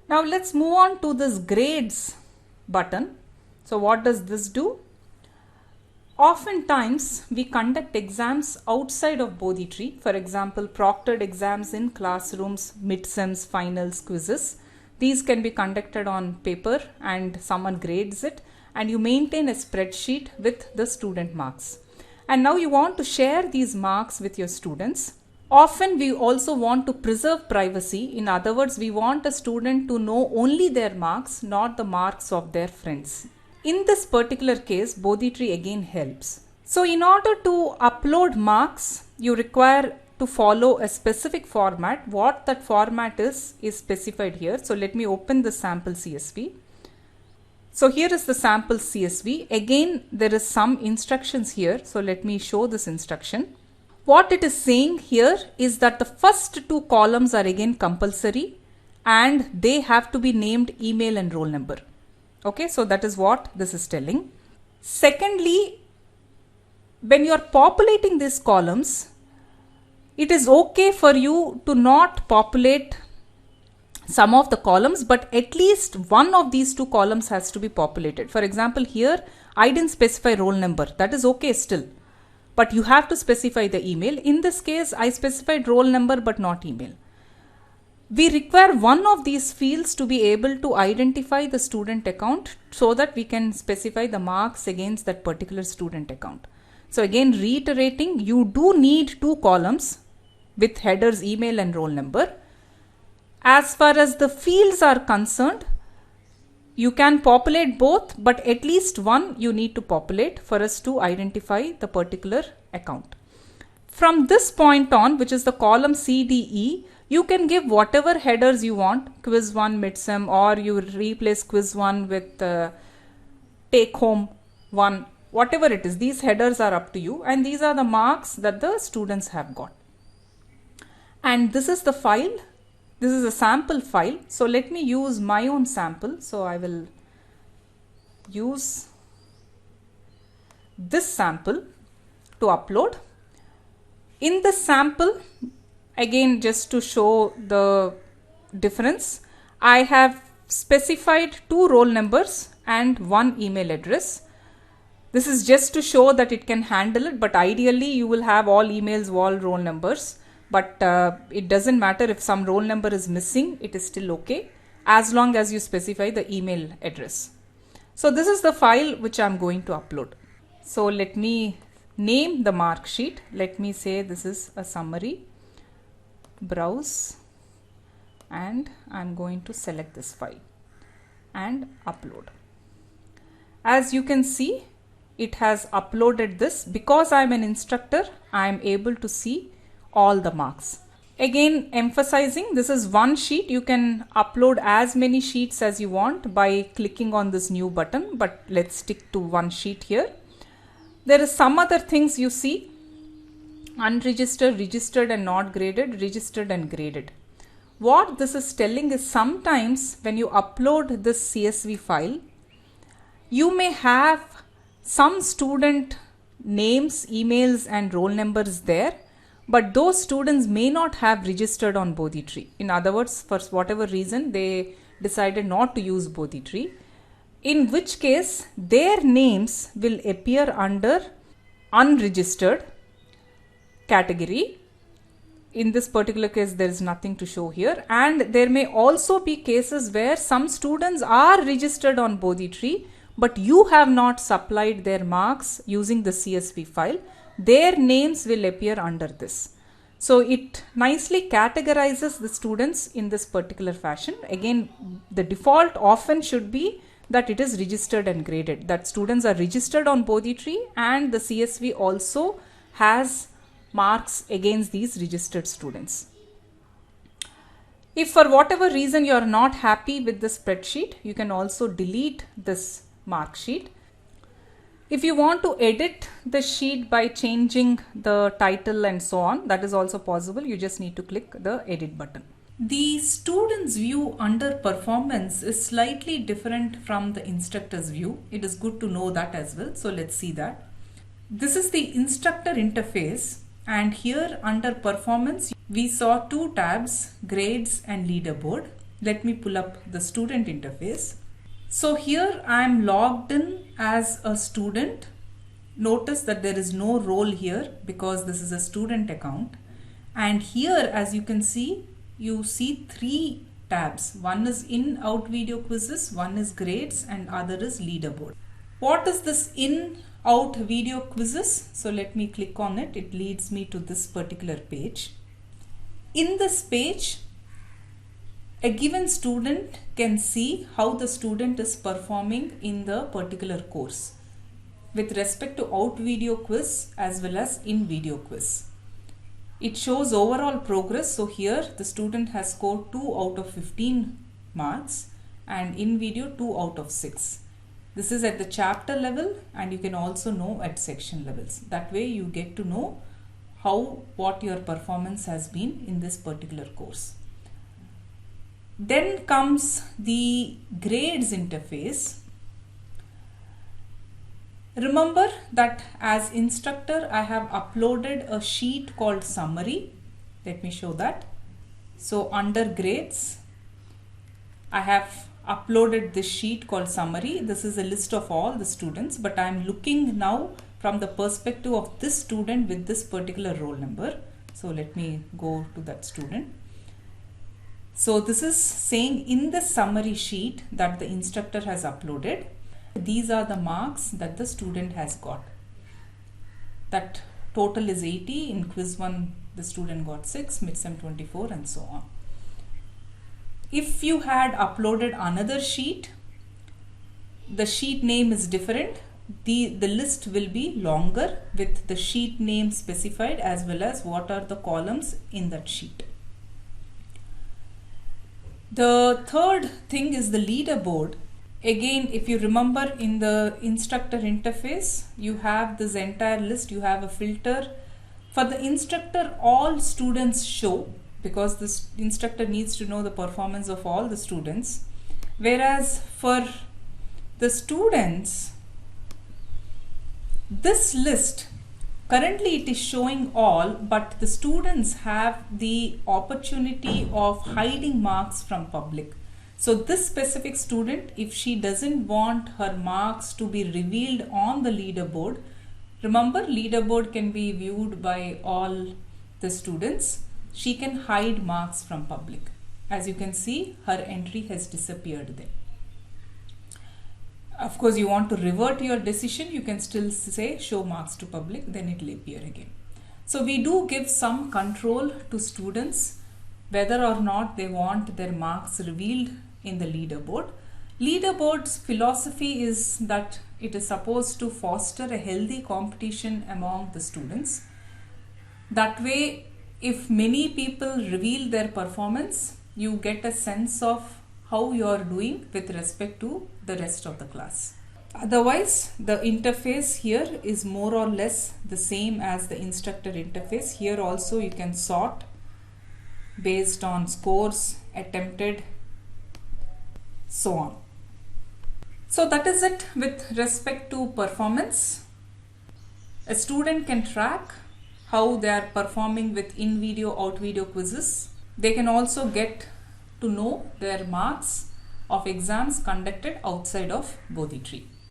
Now let's move on to this grades button. So what does this do? Oftentimes we conduct exams outside of Bodhi tree. For example, proctored exams in classrooms, midsems, finals, quizzes. These can be conducted on paper and someone grades it, and you maintain a spreadsheet with the student marks. And now you want to share these marks with your students. Often we also want to preserve privacy. In other words, we want a student to know only their marks, not the marks of their friends. In this particular case, Bodhi tree again helps. So in order to upload marks, you require to follow a specific format. What that format is specified here. So let me open the sample CSV. So here is the sample CSV. Again, there is some instructions here. So let me show this instruction. What it is saying here is that the first two columns are again compulsory and they have to be named email and roll number. Okay, so that is what this is telling. Secondly, when you are populating these columns, it is okay for you to not populate some of the columns, but at least one of these two columns has to be populated. For example, here I didn't specify roll number. That is okay still, but you have to specify the email. In this case, I specified roll number but not email. We require one of these fields to be able to identify the student account so that we can specify the marks against that particular student account. So again, reiterating, you do need two columns with headers, email and roll number. As far as the fields are concerned, you can populate both, but at least one you need to populate for us to identify the particular account. From this point on, which is the column CDE, you can give whatever headers you want, quiz 1, midsem, or you replace quiz 1 with take home 1, whatever it is. These headers are up to you, and these are the marks that the students have got. And this is the file. This is a sample file. So let me use my own sample. So I will use this sample to upload. In this sample, again, just to show the difference, I have specified two roll numbers and one email address. This is just to show that it can handle it, but ideally you will have all emails, all roll numbers. But it doesn't matter if some roll number is missing, it is still okay as long as you specify the email address. So this is the file which I'm going to upload. So let me name the mark sheet. Let me say this is a summary. Browse, and I'm going to select this file and upload. As you can see, it has uploaded this. Because I'm an instructor, I'm able to see all the marks. Again, emphasizing, this is one sheet. You can upload as many sheets as you want by clicking on this new button, but let's stick to one sheet here. There is some other things you see: unregistered, registered and not graded, registered and graded. What this is telling is sometimes when you upload this CSV file, you may have some student names, emails and roll numbers there, but those students may not have registered on Bodhi tree. In other words, for whatever reason, they decided not to use Bodhi tree, in which case their names will appear under unregistered category. In this particular case, there is nothing to show here, and there may also be cases where some students are registered on Bodhi tree, but you have not supplied their marks using the CSV file. Their names will appear under this. So it nicely categorizes the students in this particular fashion. Again, the default often should be that it is registered and graded, that students are registered on Bodhi tree, and the CSV also has marks against these registered students. If for whatever reason you are not happy with the spreadsheet, you can also delete this mark sheet. If you want to edit the sheet by changing the title and so on, that is also possible. You just need to click the edit button. The student's view under performance is slightly different from the instructor's view. It is good to know that as well. So let's see that. This is the instructor interface, and here under performance we saw two tabs, grades and leaderboard. Let me pull up the student interface. So here I am logged in as a student. Notice that there is no role here because this is a student account. And here, as you can see, you see three tabs. One is in out video quizzes, one is grades, and other is leaderboard. What is this in out video quizzes? So let me click on it. It leads me to this particular page. In this page, a given student can see how the student is performing in the particular course with respect to out video quiz as well as in video quiz. It shows overall progress. So here the student has scored 2 out of 15 marks and in video 2 out of 6. This is at the chapter level and you can also know at section levels. That way you get to know what your performance has been in this particular course. Then comes the grades interface. Remember that as instructor I have uploaded a sheet called summary. Let me show that. So under grades I have uploaded this sheet called summary. This is a list of all the students, but I am looking now from the perspective of this student with this particular roll number. So let me go to that student. So this is saying in the summary sheet that the instructor has uploaded, these are the marks that the student has got. That total is 80. In quiz 1 the student got 6, midsem 24 and so on. If you had uploaded another sheet, the sheet name is different. The list will be longer with the sheet name specified as well as what are the columns in that sheet. The third thing is the leaderboard. Again, if you remember in the instructor interface, you have this entire list, you have a filter. For the instructor, all students show because this instructor needs to know the performance of all the students. Whereas for the students, this list, currently it is showing all, but the students have the opportunity of hiding marks from public. So this specific student, if she doesn't want her marks to be revealed on the leaderboard, remember leaderboard can be viewed by all the students, she can hide marks from public. As you can see, her entry has disappeared there. Of course, you want to revert your decision, you can still say show marks to public, then it will appear again. So we do give some control to students whether or not they want their marks revealed in the leaderboard. Leaderboard's philosophy is that it is supposed to foster a healthy competition among the students. That way, if many people reveal their performance, you get a sense of how you are doing with respect to the rest of the class. Otherwise, the interface here is more or less the same as the instructor interface. Here also you can sort based on scores, attempted, so on. So that is it with respect to performance. A student can track how they are performing with in-video, out-video quizzes. They can also get to know their marks of exams conducted outside of Bodhi tree.